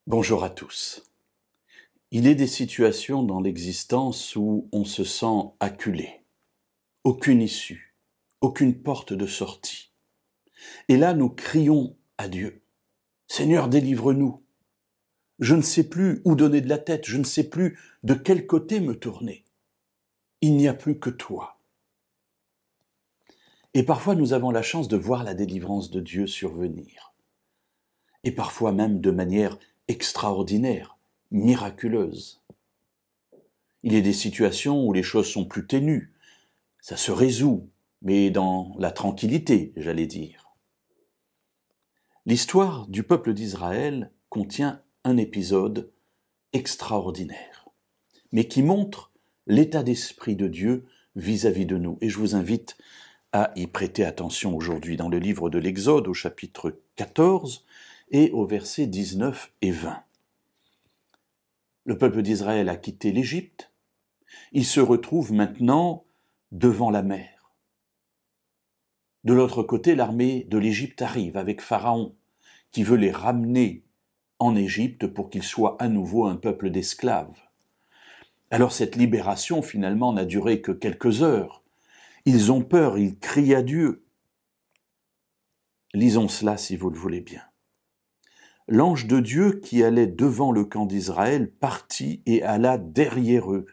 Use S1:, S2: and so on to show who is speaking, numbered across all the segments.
S1: Bonjour à tous. Il est des situations dans l'existence où on se sent acculé, aucune issue, aucune porte de sortie. Et là, nous crions à Dieu. Seigneur, délivre-nous. Je ne sais plus où donner de la tête, je ne sais plus de quel côté me tourner. Il n'y a plus que toi. Et parfois, nous avons la chance de voir la délivrance de Dieu survenir. Et parfois même de manière extraordinaire, miraculeuse. Il y a des situations où les choses sont plus ténues. Ça se résout, mais dans la tranquillité, j'allais dire. L'histoire du peuple d'Israël contient un épisode extraordinaire, mais qui montre l'état d'esprit de Dieu vis-à-vis de nous. Et je vous invite à y prêter attention aujourd'hui dans le livre de l'Exode au chapitre 14 et au versets 19 et 20. Le peuple d'Israël a quitté l'Égypte. Il se retrouve maintenant devant la mer. De l'autre côté, l'armée de l'Égypte arrive avec Pharaon, qui veut les ramener en Égypte pour qu'ils soient à nouveau un peuple d'esclaves. Alors cette libération, finalement, n'a duré que quelques heures. Ils ont peur, ils crient à Dieu. Lisons cela si vous le voulez bien. L'ange de Dieu qui allait devant le camp d'Israël partit et alla derrière eux.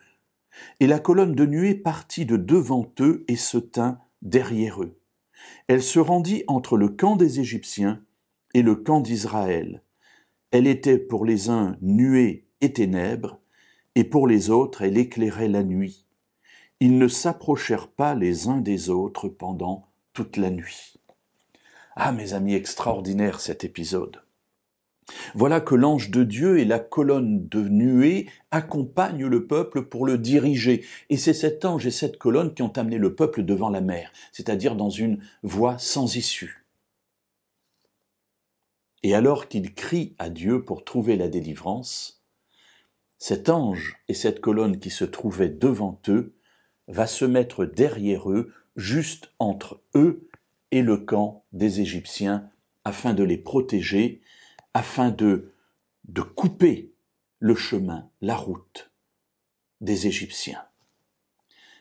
S1: Et la colonne de nuée partit de devant eux et se tint derrière eux. Elle se rendit entre le camp des Égyptiens et le camp d'Israël. Elle était pour les uns nuée et ténèbres, et pour les autres elle éclairait la nuit. Ils ne s'approchèrent pas les uns des autres pendant toute la nuit. Ah, mes amis, extraordinaire cet épisode. Voilà que l'ange de Dieu et la colonne de nuée accompagnent le peuple pour le diriger. Et c'est cet ange et cette colonne qui ont amené le peuple devant la mer, c'est-à-dire dans une voie sans issue. Et alors qu'ils crient à Dieu pour trouver la délivrance, cet ange et cette colonne qui se trouvaient devant eux va se mettre derrière eux, juste entre eux et le camp des Égyptiens, afin de les protéger, afin de couper le chemin, la route des Égyptiens.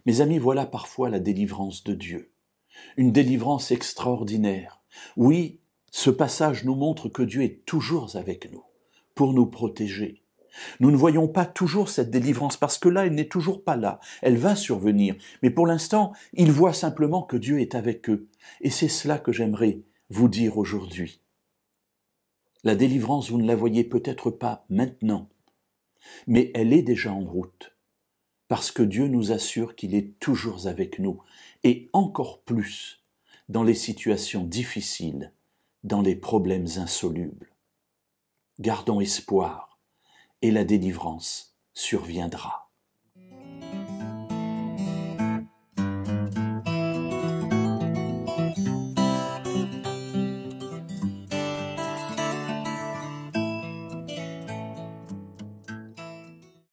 S1: Mes amis, voilà parfois la délivrance de Dieu, une délivrance extraordinaire. Oui, ce passage nous montre que Dieu est toujours avec nous, pour nous protéger. Nous ne voyons pas toujours cette délivrance, parce que là, elle n'est toujours pas là. Elle va survenir, mais pour l'instant, ils voient simplement que Dieu est avec eux. Et c'est cela que j'aimerais vous dire aujourd'hui. La délivrance, vous ne la voyez peut-être pas maintenant, mais elle est déjà en route, parce que Dieu nous assure qu'il est toujours avec nous, et encore plus dans les situations difficiles, dans les problèmes insolubles. Gardons espoir, et la délivrance surviendra.